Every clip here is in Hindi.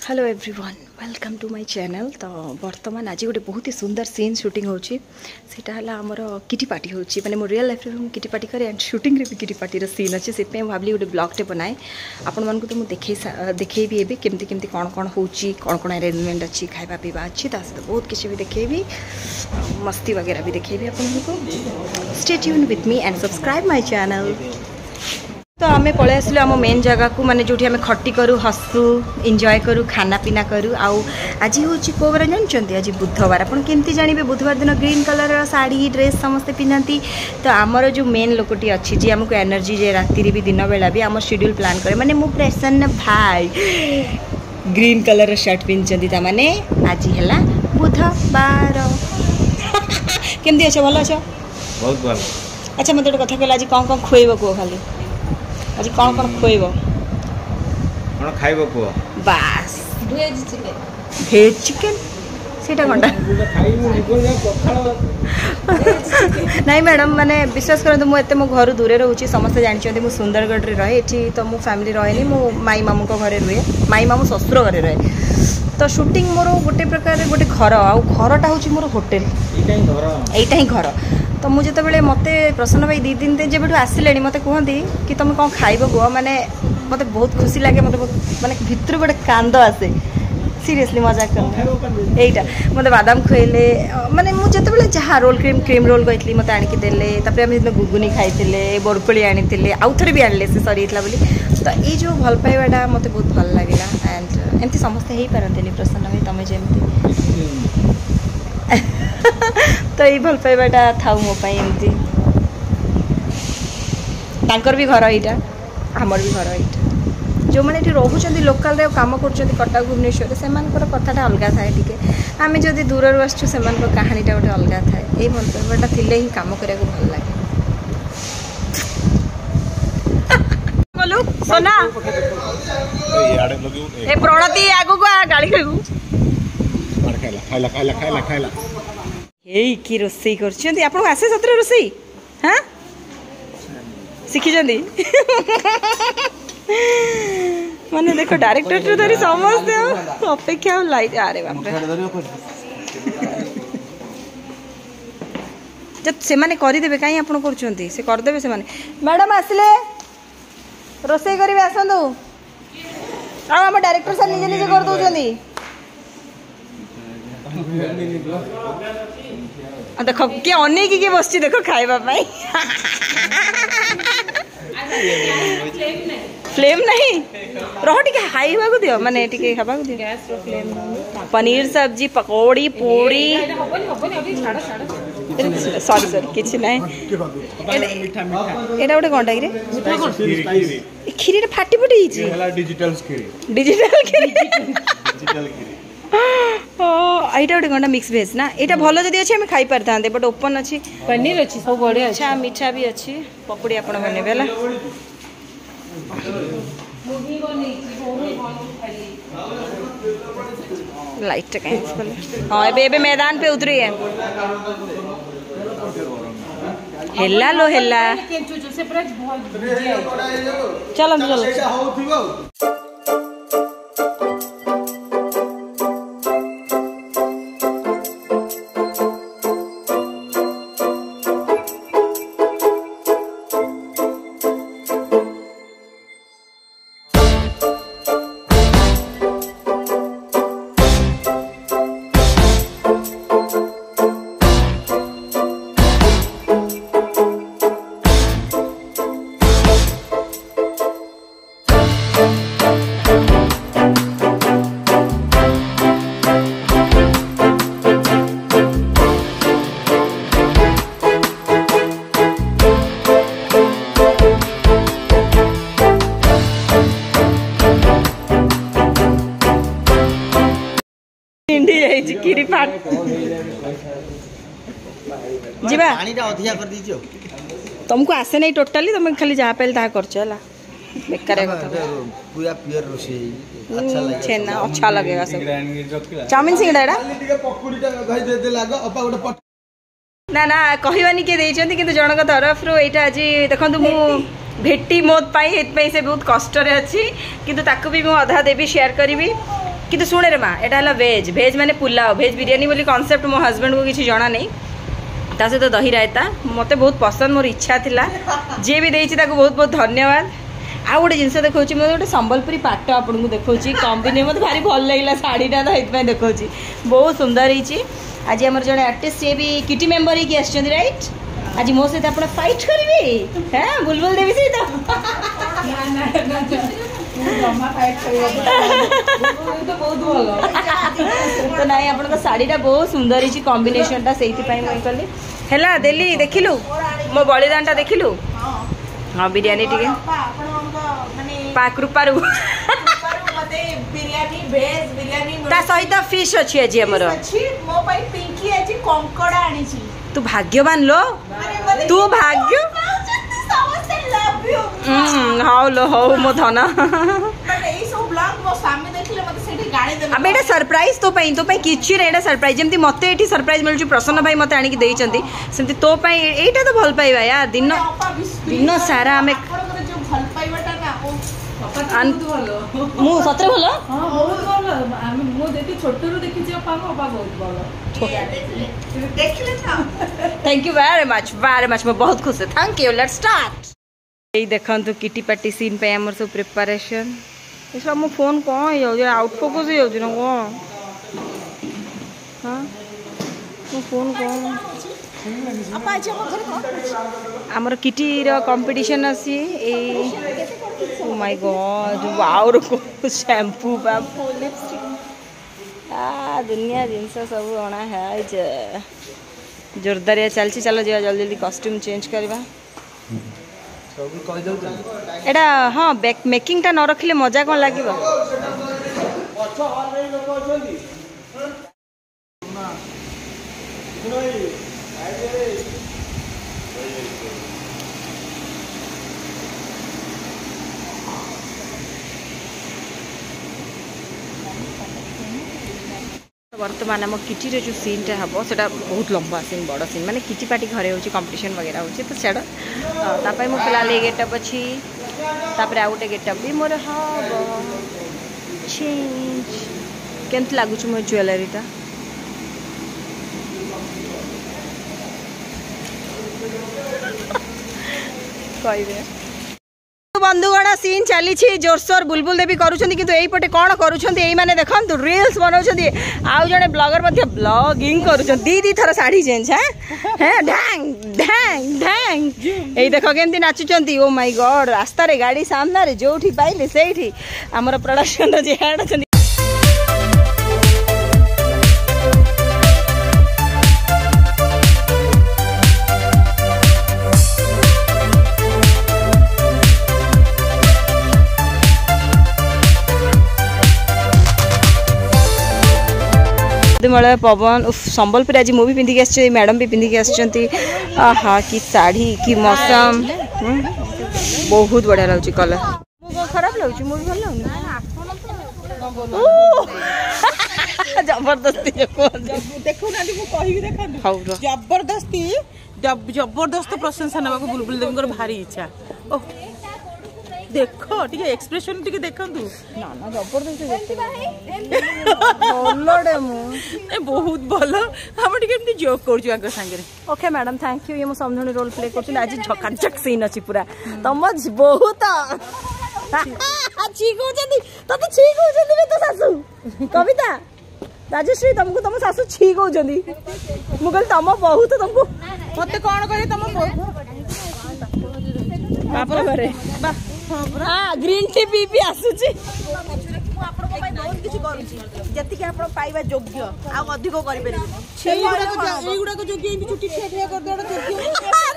Hello everyone welcome to my channel. तो बर्तमान आज गोटे बहुत ही सुंदर सीन शूटिंग होची सेटा हला हमर किटी पार्टी होची माने मो रियल लाइफ रे हम किटी पार्टी करे एंड शूटिंग रे भी किटी पार्टी रो सीन अछि सेते भाबली गोटे ब्लॉग टे बनाए आपण मन को तो मु देखै भी एबे केमती केमती कोन होची कोन अरेंजमेंट अछि खाइबा पीबा अछि ता से बहुत किछि भी देखै भी मस्ती वगैरह भी देखै भी आपण को stay tune with me and subscribe my channel. तो आम पलि आसलु आम मेन जगह को माने जो आम खटी करूँ हसू एंजॉय करूँ खाना पीना करूँ। आज हूँ कौ बार जानते आज बुधवार आपन केमती जानवे बुधवार दिन ग्रीन कलर साड़ी ड्रेस समस्ते पिंधती। तो आमर जो मेन लोकटी अच्छी जी आमको एनर्जी जे राति भी दिन बेला भी आम शेड्यूल प्लान करे माने मो प्रसन्न भाई ग्रीन कलर शर्ट पिंधती माने आज है बुधवार। केमती अच्छे भल अच्छ बहुत भल। अच्छा मत गोटे कथा कहला आज कौन कौन खुएब कह खाली आज कौन कौन खुएब कौन खाइब कुह बास भेज चिकेन सेटा कोनटा नहीं मैडम माने विश्वास करते मुझे मो घर दूर रोचे समस्ते जानते मुझे सुंदरगढ़ रे रहे ये तो मो फैमिली रहे मो माई मामू घरे रुए माई मामू ससुर घरे रहे। तो शूटिंग मोर गोटे प्रकार गोटे घर आउ घरटा हूँ मोर होटेल यहीटा ही घर। तो मुझे जो मत प्रसन्न भाई 2 दिन जब आसिले मत कहती कि तुम कौन खाइब कह माने मत बहुत खुशी लगे मत माने भितर गोटे कांद आसे सीरियसली मजाक कर यहीटा मत बादाम खुएले माने मुझे जहाँ रोल क्रीम रोल कहती मत आणिकी देले आम गुगुनी खाई बरकोली आनी आउ थे भी आनले से सरी बोली। तो ये जो भल पाइबाटा मत बहुत भल लगे एंड एमती समस्ते ही पारती प्रसन्न भाई तुम जमी तो ये भल पाइबाटा थाउ मो एमती तांकर भी घर यहाँ आमर भी घर यहाँ जो मैंने रोच लोकाल कम कर कटक भुवनेश्वर से कथाटा अलग थाए टे आम जब दूर आसचु से कहानीटा गोटे अलग थाए ये भल पाइबाटा थिले ही कम करा भल लगे। बोलू सोना ए प्रणति आगु को गाड़ी खेलू कि रोसई कर आपको आसे सतरे रोसई हाँ शिखी माने देखो डायरेक्टर धरी समझते अपेक्षा लाइट अरे बाप जब से माने करदेवे कहीं आप करदेवे से मैडम आसिले रोसई करेंगे आसतु आम डायरेक्टर सर निजे निजे कर दौरान देख किए अनेक किए बस देख खाइबा फ्लेम नहीं रह टे खाइबा को दियो माने टिके खाबा को दियो पनीर सब्जी पकौड़ी पूरी सॉरी सॉरी किछि नहीं एटा गोटे कोनटा रे खीरी फाटी फुटी डिजिटल खीरी यहाँ गोटे कौन मिक्स भेज ना यहाँ भल जदि अच्छे आम खाई पारि था बट ओपन अच्छी पनीर अच्छी सब बढ़िया अच्छा मीठा भी अच्छी पकड़ी आप बनइबे लाइट कहीं हाँ एबे मैदान पे उतरी है हेला लो हेला चलो चलो तुमको आसे नहीं टोटाली तुम खाली जहाँ पाइल ता करछ है बेकार पूरा प्योर रोसई छेना अच्छा लगेगा सब चाउमिन सिंगड़ा ना ना कहवानी किए देइछन्ती किंतु जनक तरफ रो एटा आज देखंतु मु भेटी मोत पाई से बहुत कष्ट अच्छी किंतु ताकू भी मु अधा देवी शेयर करी किंतु शुणे रे माँ एटा वेज भेज माने पुलाव भेज बिरियानी बोली कॉन्सेप्ट मो हस्बैंड को किसी जना नहीं ता सहित दही रायता मते बहुत पसंद मोर इच्छा थिला जे भी देइछि ताको बहुत बहुत धन्यवाद। आ गोटे जिनस देखा मतलब गोटे संबलपुरी पाट आपको देखा कम्बिने मत भारी भल लगे शाढ़ीटा तो ये देखा बहुत सुंदर होती। आज आम जड़े आर्टिस्ट सी भी किटी मेम्बर ही आसछन्ती राइट आज मो सहित आप फाइट करेंगे हाँ बुलबुल देवी सहित तो नाई आप शाढ़ीटा बहुत सुंदर होती कॉम्बिनेशनटा से कली है देली देखिलु मो बलिदानटा देखिलु हाँ बिरियानी टी पाक रूपारू ता सहित फिश अच्छी आज आमर तू भाग्यवान लो तू भाग्य हाँ लो हो मो धन अब ये सरप्राइज तो किसी ना सरप्राइज जमी मत ये सरप्राइज मिलूँ प्रसन्न भाई मत आणिक सेमती तो यहीटा तो भल पाइबा यार दिन दिन सारा आम मु सतरे भल थैंक यू वेरी मच मैं बहुत खुश है थैंक यू लेट्स स्टार्ट यही देखंतु किटी पार्टी सीन पे हमर सब प्रिपरेशन ये सब मो फोन कौन हो आउट फोकस हो जाऊ ना कौन हाँ मो फोन कौन आमर किटी रो कंपटीशन अछि ए ओ माय गॉड वाओ रो शैम्पू वैम्पू लिपस्टिक आ दुनिया जिनस सब अणा है जोरदारिया चलछि चलो जा जल्दी जल्दी कॉस्ट्यूम चेंज करवा एटा हाँ मेकिंग टा न रखिले मजा कौन लगे वर्तमान आम किटी जो सीनटा हम से बहुत लंबा सीन बड़ सीन माने किटी पार्टी घरे हो कंपटीशन वगैरह हो तो सेटा तापाई मो फिलहाल ये गेटअप अच्छी तापर आ गोटे गेटअप भी मोर हम चेंज केमती लगुच मो ज्वेलरीटा कह बंधुगण सीन चली जोरसोर बुलबुल देवी करुँचे कौन करुँचे देखो रिल्स बनाऊँ आउ जड़े ब्लगर ब्लॉगिंग कर दी थर शाढ़ी चेंज हाँ ढैंग ढैंग ढैंग यही देख केमती नाचुंट ओ माय गॉड रास्ता रे गाड़ी सामने जो पाइले से आमर प्रोडक्शन जे हेड अच्छा मलय पवन उफ संबलपुर आज मुझे पिंधिक आस मैडम भी पिंधिक आहा कि साड़ी कि मौसम बहुत बढ़िया लगुच कलर खराब लगुच मुझे भल जबरदस्ती जबरदस्ती जबरदस्त प्रशंसा ना बुलबुल देवी भारी इच्छा देख टिके एक्सप्रेशन टिके देखंतु ना ना जबरदस्ती बहुत भल हम टिके एमती जोक करछु आंक संगे ओके मैडम थैंक यू ये मो समझणी रोल प्ले करछु आज झकाझक सीन अछि पूरा तम बहुत ठीक हो जंदी तो ठीक हो जंदी बे तो सासू कविता राजश्री तुमको तुम सासू ठीक हो जंदी मु कहल तुम बहुत तुमको मते कोन करे तुम बाप रे बा हाँ ग्रीन टी पी पी आसुची बहुत किसी करूची जति के आपण पाइबा योग्य आ अधिक करि परिबे एगुडा को योग्य इनकी छुट्टी ठेठिया कर देडा योग्य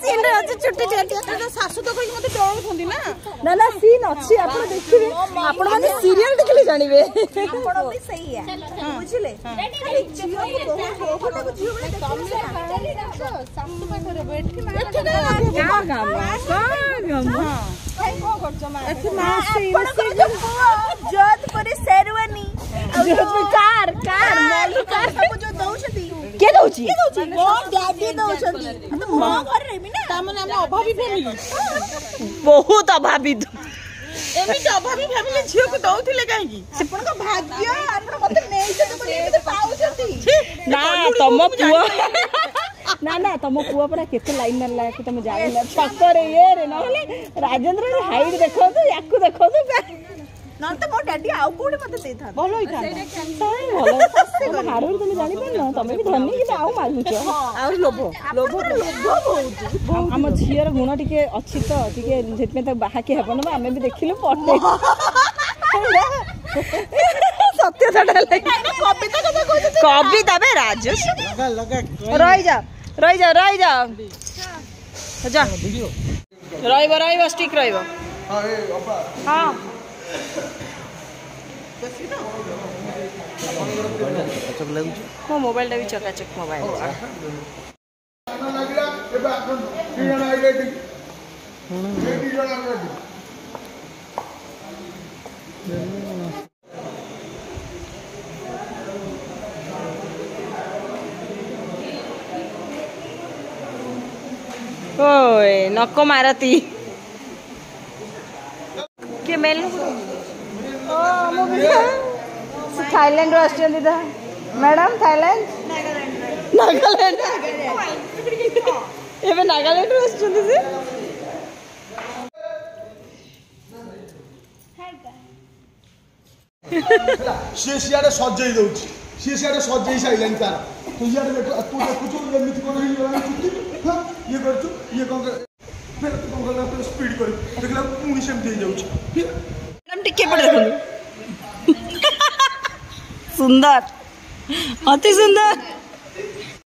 सीन रे अछि छुट्टी ठेठिया तो सासू तो कहि मते डर थंदी ना ना ना सीन अछि आपण देखिबे आपण माने सीरियल देखले जानिबे आपण भी सही है बुझिले जियो को बहुत को जियो बले सासू पे करे बैठ के का काम जोधपुरी शेरवानी जोधपुर कार कार मालिक कार सब जो दउछती के दउची मो डैडी दउछती तो मो घर रेमी ना त माने हम अभावी फैमिली बहुत अभावी ଏମିତି ଅଭାବୀ ଭାବିଲେ ଝିଅକୁ ଦଉଥିଲେ କାହିଁକି? ଆପଣଙ୍କ ଭାଗ୍ୟ, ଆପଣ ମତେ ନେଇଛନ୍ତି ବୋଲି ଏମିତି ପାଉଛନ୍ତି। ନା ତମ ପୁଅ ନା ନା ତମ ପୁଅ ପରା କେତେ ଲାଇନ୍ ମାରିଲା କି ତମେ ଜାଣିନ ଛକରେ ଇଏରେ ନହେଲେ ରାଜେନ୍ଦ୍ର ହାଇଟ୍ ଦେଖନ୍ତୁ ୟାକୁ ଦେଖନ୍ତୁ ନହେଲେ ତ ମୋ ଡାଡି ଆଉ କୋଉଠି ମତେ ଦେଇଥାନ୍ତେ, ଭଲ ହେଇଥାନ୍ତା। ଭଲ ହାଡ଼ରୁ ତମେ ଜାଣିପାରୁନ ତମେ ବି ଧନୀ କିନ୍ତୁ ଆଉ ମାଗୁଛ ଆଉ ଲୋଭ ଲୋଭ ବହୁତ। ଆମ ଝିଅର ଗୁଣ ଟିକେ ଅଛି ତ ଟିକେ ସେଥିପାଇଁ ତାକୁ ବାହାକି ହେବ ନା ଆମେ ବି ଦେଖିଲୁ ପଟେ ସତ୍ୟତାଟା କବିତା ବେ ରାଜେଶ ରହିଯାଅ ରହିଯାଅ ରହିଯାଅ ରହିବ ରହିବ ଷ୍ଟିକ୍ ରହିବ ହଁ ମୋ ମୋବାଇଲଟା ବି ଚକାଚକ ମୋବାଇଲ ओए नको मारती के मेल थाईलैंड मैडम थाईलैंड नागालैंड एबे नागालैंड सी सियाड़े सजई दउछि सी सियाड़े सजई साइलानि तार तो यार तू देखु एमिति कोन ही चुट्टी ये करछु ये कोन फिर कोन गला स्पीड कर देखला पुनी सेम दे जाउछि मैडम टिके पड़ देखो सुंदर अति सुंदर